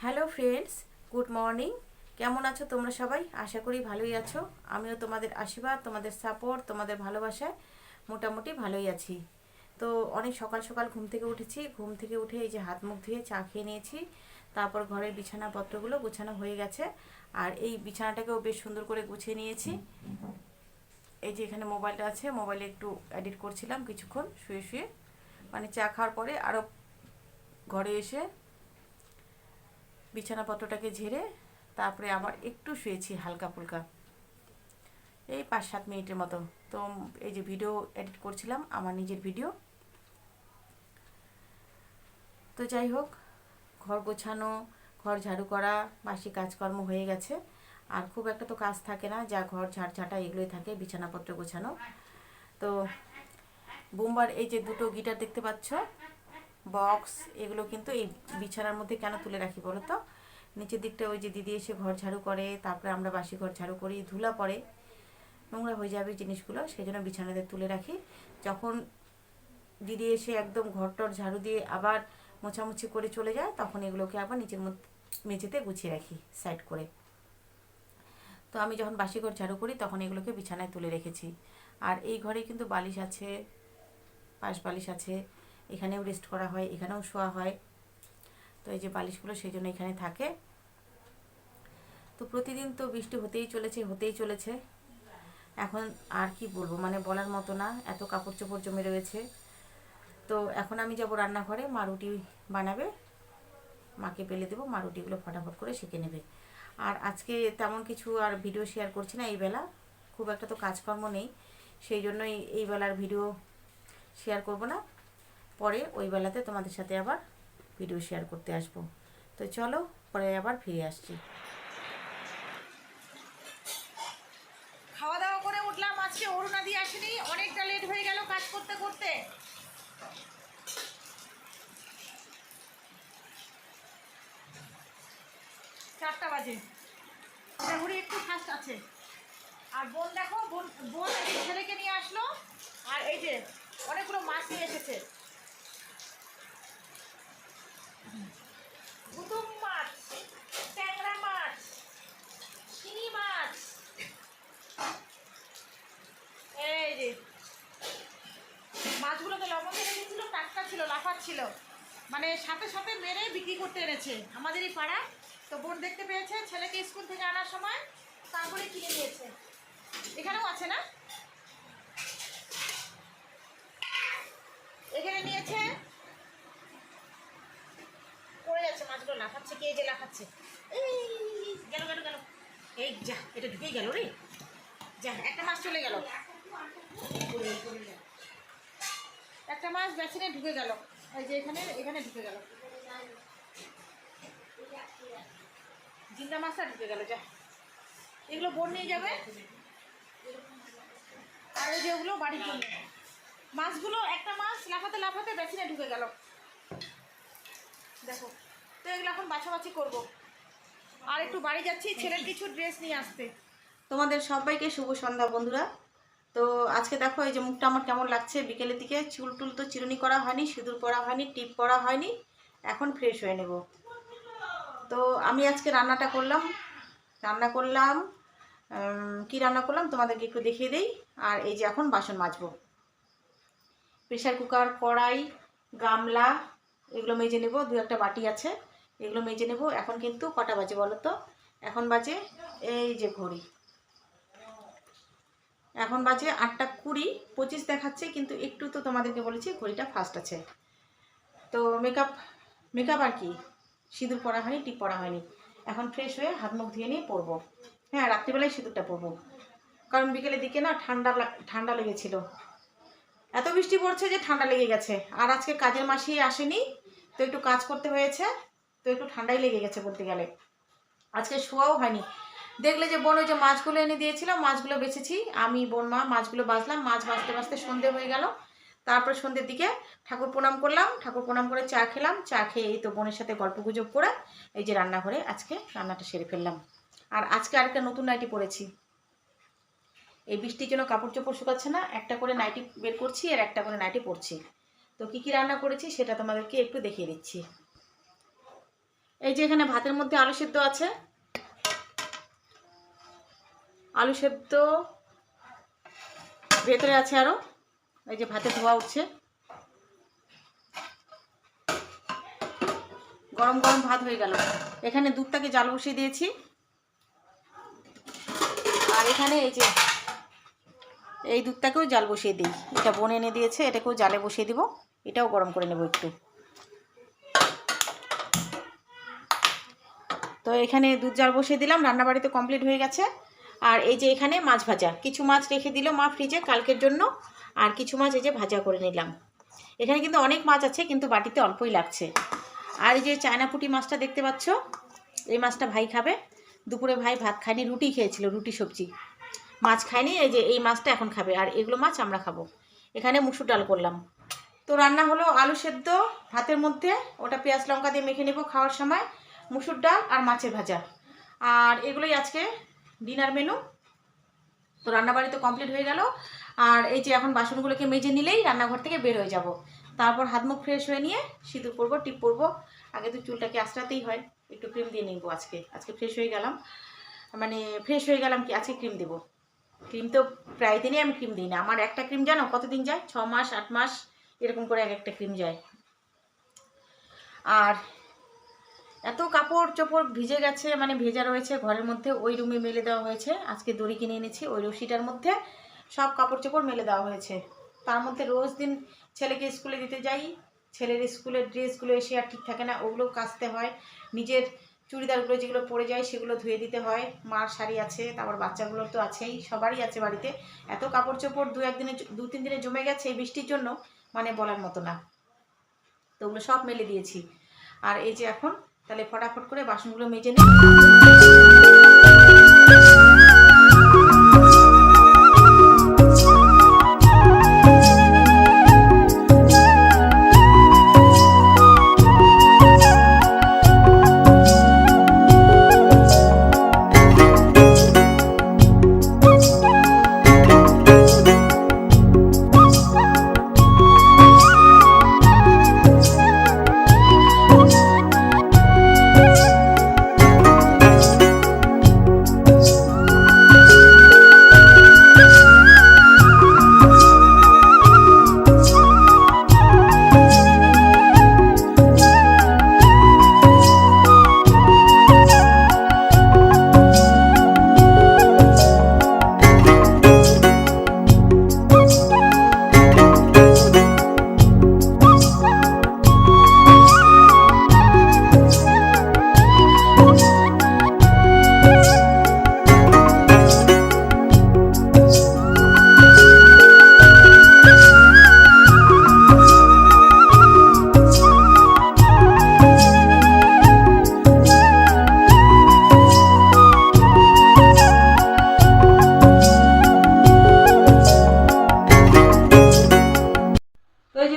Hello friends, good morning. কেমন আছো তোমরা সবাই? আশা করি ভালোই আছো। আমিও তোমাদের আশীর্বাদ, তোমাদের সাপোর্ট, তোমাদের ভালোবাসায় মোটামুটি ভালোই আছি। তো অনেক সকাল সকাল ঘুম থেকে উঠেছি। ঘুম থেকে উঠে এই যে হাত মুখ ধুয়ে চা খেয়ে নিয়েছি। তারপর ঘরের বিছানাপত্রগুলো গুছানো হয়ে গেছে। আর এই বিছানাটাকেও বেশ সুন্দর করে গুছিয়ে নিয়েছি। এই যে এখানে মোবাইলটা আছে, মোবাইলে একটু এডিট করছিলাম কিছুক্ষণ শুয়ে শুয়ে। মানে চা খাওয়ার পরে আরও ঘরে এসে বিছানাপত্রটাকে ঝেড়ে তারপরে আবার একটু শুয়েছি হালকা ফুলকা, এই 5-7 মিনিটের মতো। তো এই যে ভিডিও এডিট করছিলাম, আমার নিজের ভিডিও। তো যাই হোক, ঘর গোছানো, ঘর ঝাড়ু করা, বাসি কাজকর্ম হয়ে গেছে। আর খুব একটা তো কাজ থাকে না, যা ঘর ঝাড় এগুলোই থাকে, বিছানাপত্র গোছানো। তো বুমবার এই যে দুটো গিটার দেখতে পাচ্ছ, বক্স, এগুলো কিন্তু এই বিছানার মধ্যে কেন তুলে রাখি বলো তো? নিচের দিকটা ওই যে দিদি এসে ঘর ঝাড়ু করে, তারপরে আমরা বাসি ঘর ঝাড়ু করি, ধুলা পড়ে, নোংরা হয়ে যাবে জিনিসগুলো, সেই জন্য বিছানাতে তুলে রাখি। যখন দিদি এসে একদম ঘরটর ঝাড়ু দিয়ে আবার মোছামুছি করে চলে যায়, তখন এগুলোকে আবার নিচের মধ্যে মেঝেতে গুছিয়ে রাখি সাইড করে। তো আমি যখন বাসি ঘর ঝাড়ু করি তখন এগুলোকে বিছানায় তুলে রেখেছি। আর এই ঘরে কিন্তু বালিশ আছে, পাশ বালিশ আছে, এখানেও রেস্ট করা হয়, এখানেও শোয়া হয়। তো এই যে বালিশগুলো সেই জন্য এখানে থাকে। তো প্রতিদিন তো বৃষ্টি হতেই চলেছে। এখন আর কি বলবো, মানে বলার মতো না, এত কাপড় চোপড় জমে রয়েছে। তো এখন আমি যাব রান্নাঘরে, মা রুটি বানাবে, মাকে পেলে দেবো, মা রুটিগুলো ফটাফট করে সেঁকে নেবে। আর আজকে তেমন কিছু আর ভিডিও শেয়ার করছি না, এই বেলা খুব একটা তো কাজকর্ম নেই, সেই জন্যই এই বেলার ভিডিও শেয়ার করব না। পরে ওই বেলাতে তোমাদের সাথে আবার ভিডিও শেয়ার করতে আসবো। তো চলো, পরে আবার ফিরে আসছি। খাওয়া দাওয়া করে উঠলাম, আজকে অরুণা দিয়ে আসেনি, অনেকটা লেট হয়ে গেল কাজ করতে করতে। 4টা বাজে, ঘুরি একটু ফাস্ট আছে। আর বোন দেখো, বোন বোন এই ছেলেকে নিয়ে আসলো, আর এই যে অনেকগুলো মাছ নিয়ে এসেছে। গুতুম মাছ, ট্যাংরা মাছ, শিঙি মাছ, এই যে মাছগুলোকে লবণ দিয়ে রেখেছিল, টাটকা ছিল, লাফাচ্ছিল, মানে সাথে সাথে মেরে বিক্রি করতে এনেছে আমাদেরই পাড়া। তো বোন দেখতে পেয়েছে ছেলেকে স্কুল থেকে আনার সময়, তারপরে কিনে নিয়েছে। এখানেও আছে না, এখানে নিয়েছে, পড়ে যাচ্ছে মাছগুলো, লাফাচ্ছে, কে যে লাফাচ্ছে, এই গেল গেল গেল, এই যা, এটা ঢুকেই গেল রে, যা, একটা মাছ চলে গেল, একটা মাছ বেসিনে ঢুকে গেল, এই যে এখানে এখানে ঢুকে গেল, জিন্দা মাছটা ঢুকে গেল, যা, এগুলো বোন নিয়ে যাবে, আর ওই যে ওগুলো বাড়ির জন্য। মাছগুলো একটা মাছ লাফাতে লাফাতে বেসিনে ঢুকে গেল, দেখো। তো এগুলো এখন বাছাবাছি করবো। আর একটু বাড়ি যাচ্ছি ছেলের কিছু ড্রেস নিয়ে আসতে। তোমাদের সবাইকে শুভ সন্ধ্যা বন্ধুরা। তো আজকে দেখো এই যে মুখটা আমার কেমন লাগছে, বিকেলের দিকে চুল টুল তো চিরুনি করা হয়নি, সিঁদুর পরা হয়নি, টিপ পরা হয়নি, এখন ফ্রেশ হয়ে নেব। তো আমি আজকে রান্না করলাম, কি রান্না করলাম তোমাদেরকে একটু দেখিয়ে দিই। আর এই যে এখন বাসন মাজবো, প্রেশার কুকার, কড়াই, গামলা, এগুলো মেজে নেব, 2-1টা বাটি আছে, এগুলো মেজে নেব। এখন কিন্তু কটা বাজে বলো তো? এখন বাজে, এই যে ঘড়ি, এখন বাজে 8টা 20, 25 দেখাচ্ছে, কিন্তু একটু তো তোমাদেরকে বলেছি ঘড়িটা ফাস্ট আছে। তো মেকআপ আর কি, সিঁদুর পরা হয়নি, টিপ পরা হয়নি। এখন ফ্রেশ হয়ে হাত মুখ ধুয়ে নিয়ে পরবো। হ্যাঁ, রাত্রিবেলায় সিঁদুরটা পরবো, কারণ বিকেলের দিকে না ঠান্ডা লেগেছিল, এত বৃষ্টি পড়ছে যে ঠান্ডা লেগে গেছে। আর আজকে কাজের মাসি আসেনি, তো একটু কাজ করতে হয়েছে, তো একটু ঠান্ডাই লেগে গেছে বলতে গেলে। আজকে শোয়াও হয়নি। দেখলে যে বোন ওই যে মাছগুলো এনে দিয়েছিল, মাছগুলো বেছেছি আমি, বোন, মা মাছগুলো বাছলাম, মাছ বাছতে বাছতে সন্ধে হয়ে গেল। তারপর সন্ধ্যের দিকে ঠাকুর প্রণাম করলাম, ঠাকুর প্রণাম করে চা খেলাম, চা খেয়ে এই তো বোনের সাথে গল্প গুজব করে এই যে রান্নাঘরে আজকে রান্নাটা সেরে ফেললাম। আর আজকে আরেকটা নতুন নাইটি পরেছি, এই বৃষ্টির জন্য কাপড় চোপড় শুকাচ্ছে না, একটা করে নাইটি বের করছি আর একটা করে নাইটি পরছি। তো কী কী রান্না করেছি সেটা তোমাদেরকে একটু দেখিয়ে দিচ্ছি। এই যে এখানে ভাতের মধ্যে আলু সেদ্ধ আছে, আলু সেদ্ধ ভেতরে আছে আরও। এই যে ভাতে ধোয়া উঠছে, গরম গরম ভাত হয়ে গেল। এখানে দুধটাকে জাল বসিয়ে দিয়েছি, আর এখানে এই যে এই দুধটাকেও জাল বসিয়ে দিই। এটা বোন এনে দিয়েছে, এটাকেও জালে বসিয়ে দিব, এটাও গরম করে নেব একটু। তো এখানে দুধ জাল বসিয়ে দিলাম, রান্নাবাড়ি তো কমপ্লিট হয়ে গেছে। আর এই যে এখানে মাছ ভাজা, কিছু মাছ রেখে দিল মা ফ্রিজে কালকের জন্য, আর কিছু মাছ এই যে ভাজা করে নিলাম। এখানে কিন্তু অনেক মাছ আছে, কিন্তু বাটিতে অল্পই লাগছে। আর এই যে চায়না পুঁটি মাছটা দেখতে পাচ্ছ, এই মাছটা ভাই খাবে। দুপুরে ভাই ভাত খায়নি, রুটি খেয়েছিল, রুটি সবজি, মাছ খায়নি। এই যে এই মাছটা এখন খাবে, আর এগুলো মাছ আমরা খাবো। এখানে মুসুর ডাল করলাম। তো রান্না হলো আলু সেদ্ধ ভাতের মধ্যে, ওটা পেঁয়াজ লঙ্কা দিয়ে মেখে নেব খাওয়ার সময়, মুসুর ডাল আর মাছের ভাজা, আর এগুলোই আজকে ডিনার মেনু। তো রান্নাবাড়ি তো কমপ্লিট হয়ে গেল। আর এই যে এখন বাসনগুলোকে মেজে নিলেই রান্নাঘর থেকে বের হয়ে যাব। তারপর হাত মুখ ফ্রেশ হয়ে নিয়ে সিঁদুর পরবো, টিপ পরবো। আগে তো চুলটাকে আঁচড়াতেই হয়, একটু ক্রিম দিয়ে নিব। আজকে ফ্রেশ হয়ে গেলাম, মানে ফ্রেশ হয়ে গেলাম কি, আজকে ক্রিম দেবো। ক্রিম তো প্রায় দিনই আমি ক্রিম দিই না। আমার একটা ক্রিম জানো কতদিন যায়? 6 মাস 8 মাস এরকম করে এক একটা ক্রিম যায়। আর এত কাপড় চোপড় ভিজে গেছে, মানে ভেজা রয়েছে ঘরের মধ্যে, ওই রুমে মেলে দেওয়া হয়েছে। আজকে দড়ি কিনে এনেছি, ওই রশিটার মধ্যে সব কাপড় চোপড় মেলে দেওয়া হয়েছে। তার মধ্যে রোজ দিন ছেলেকে স্কুলে দিতে যাই, ছেলের স্কুলের ড্রেসগুলো এসে আর ঠিক থাকে না, ওগুলো কাচতে হয়। নিজের চুড়িদারগুলো যেগুলো পরে যায় সেগুলো ধুয়ে দিতে হয়। মার শাড়ি আছে, তারপর বাচ্চাগুলোর তো আছেই, সবারই আছে বাড়িতে। এত কাপড় চোপড় 2-3 দিনে জমে গেছে এই বৃষ্টির জন্য, মানে বলার মতো না। তো ওগুলো সব মেলে দিয়েছি। আর এই যে এখন তাহলে ফটাফট করে বাসনগুলো মেজে নিই।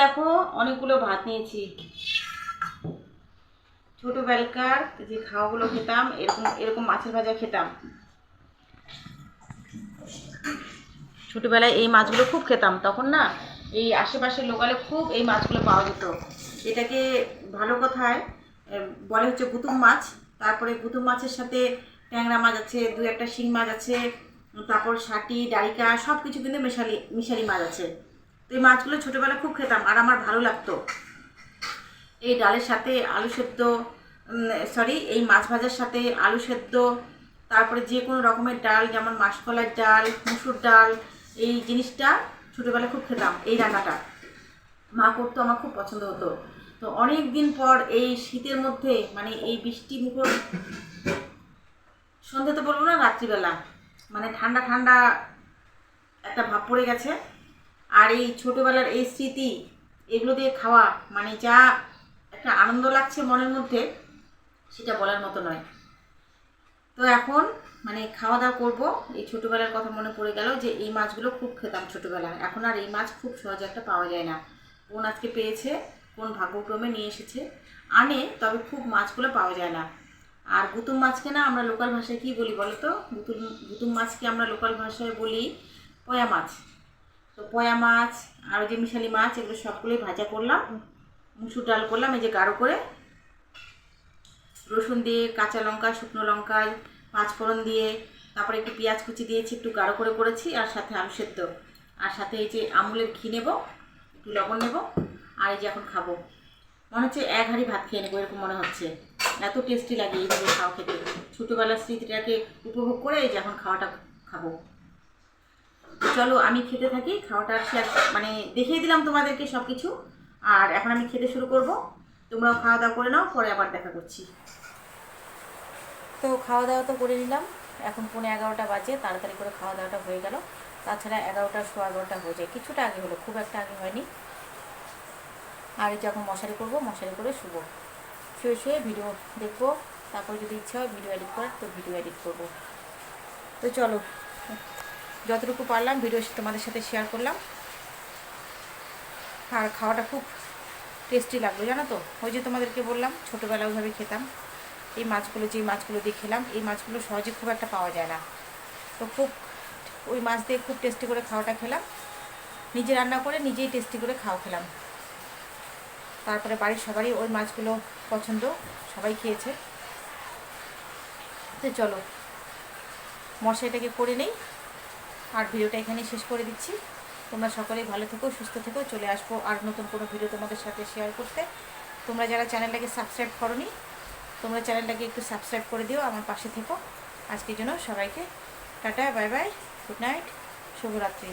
দেখো অনেকগুলো ভাত নিয়েছি। ছোটবেলাকার যে খাওয়াগুলো খেতাম, এরকম এরকম মাছের ভাজা খেতাম। ছোটবেলায় এই মাছগুলো খুব খেতাম। তখন না এই আশেপাশের লোকালে খুব এই মাছগুলো পাওয়া যেত। এটাকে ভালো কথায় বলে হচ্ছে গুতুম মাছ। তারপরে গুতুম মাছের সাথে ট্যাংরা মাছ আছে, 2-1টা শিং মাছ আছে, তারপর শাটি ডাইকা সব কিছু কিন্তু মিশালি মাছ আছে। তো এই মাছগুলো ছোটোবেলায় খুব খেতাম, আর আমার ভালো লাগতো। এই ডালের সাথে আলু সেদ্ধ, এই মাছ ভাজার সাথে আলু সেদ্ধ, তারপরে যে কোনো রকমের ডাল, যেমন মাসকলাইয়ের ডাল, মুসুর ডাল, এই জিনিসটা ছোটোবেলায় খুব খেতাম। এই রান্নাটা মা করতো, আমার খুব পছন্দ হতো। তো অনেক দিন পর এই শীতের মধ্যে, মানে এই বৃষ্টি মুখর সন্ধ্যে তো বলবো না, রাত্রিবেলা, মানে ঠান্ডা ঠান্ডা একটা ভাব পড়ে গেছে। আর এই ছোটোবেলার এই স্মৃতি, এগুলো দিয়ে খাওয়া, মানে যা একটা আনন্দ লাগছে মনের মধ্যে, সেটা বলার মতো নয়। তো এখন মানে খাওয়া দাওয়া করবো। এই ছোটোবেলার কথা মনে পড়ে গেল যে এই মাছগুলো খুব খেতাম ছোটোবেলায়। এখন আর এই মাছ খুব সহজে একটা পাওয়া যায় না। কোন আজকে পেয়েছে, কোন ভাগ্যক্রমে নিয়ে এসেছে, আনে, তবে খুব মাছগুলো পাওয়া যায় না। আর গুতুম মাছকে না আমরা লোকাল ভাষায় কী বলি বলো তো? গুতুম মাছকে আমরা লোকাল ভাষায় বলি পয়া মাছ। তো পয়া মাছ আর যে মিশালি মাছ, এগুলো সবগুলোই ভাজা করলাম, মুসুর ডাল করলাম এই যে গাঢ় করে। রসুন দিয়ে, কাঁচা লঙ্কা, শুকনো লঙ্কা, পাঁচফোড়ন দিয়ে, তারপরে একটু পেঁয়াজ কুচি দিয়েছি, একটু গাঢ় করে করেছি, আর সাথে আলু সেদ্ধ, আর সাথে এই যে আমুলের ঘি নেব, একটু লবণ নেব, আর এই যে এখন খাবো। মনে হচ্ছে এক হাঁড়ি ভাত খেয়ে নেবো, এরকম মনে হচ্ছে, এত টেস্টি লাগে এইভাবে খাওয়া খেতে। ছোটোবেলার স্মৃতিটাকে উপভোগ করে এই যে এখন খাওয়াটা খাবো। চলো আমি খেতে থাকি, খাওয়াটা শেয়ার মানে দেখিয়ে দিলাম তোমাদেরকে সব কিছু, আর এখন আমি খেতে শুরু করব। তোমরাও খাওয়া দাওয়া করে নাও, পরে আবার দেখা করছি। তো খাওয়া দাওয়া তো করে নিলাম, এখন 11:15 বাজে, তাড়াতাড়ি করে খাওয়া দাওয়াটা হয়ে গেল। তাছাড়া 11টা, 11:15 হয়ে যায়, কিছুটা আগে হলো, খুব একটা আগে হয়নি। আর এই যে এখন মশারি করবো, মশারি করে শুবো, শুয়ে শুয়ে ভিডিও দেখবো, তারপর যদি ইচ্ছা হয় ভিডিও এডিট করার তো ভিডিও এডিট করবো। তো চলো, যতটুকু পারলাম ভিডিও তোমাদের সাথে শেয়ার করলাম। আর খাওয়াটা খুব টেস্টি লাগলো জানো তো। ওই যে তোমাদেরকে বললাম ছোটোবেলা ওইভাবে খেতাম, এই মাছগুলো, যেই মাছগুলো দিয়ে খেলাম, এই মাছগুলো সহজে খুব একটা পাওয়া যায় না। তো খুব ওই মাছ দিয়ে খুব টেস্টি করে খাওয়াটা খেলাম, নিজে রান্না করে নিজেই টেস্টি করে খাওয়া খেলাম। তারপরে বাড়ির সবারই ওই মাছগুলো পছন্দ, সবাই খেয়েছে। তো চলো মশাইটাকে করে নেই, আর ভিডিওটা এখানেই শেষ করে দিচ্ছি। তোমরা সকলেই ভালো থেকো, সুস্থ থেকো, চলে আসবো আর নতুন কোনো ভিডিও তোমাদের সাথে শেয়ার করতে। তোমরা যারা চ্যানেলটাকে সাবস্ক্রাইব করোনি, তোমরা চ্যানেলটাকে একটু সাবস্ক্রাইব করে দিও, আমার পাশে থেকো। আজকের জন্য সবাইকে tata, bye bye, good night, শুভরাত্রি।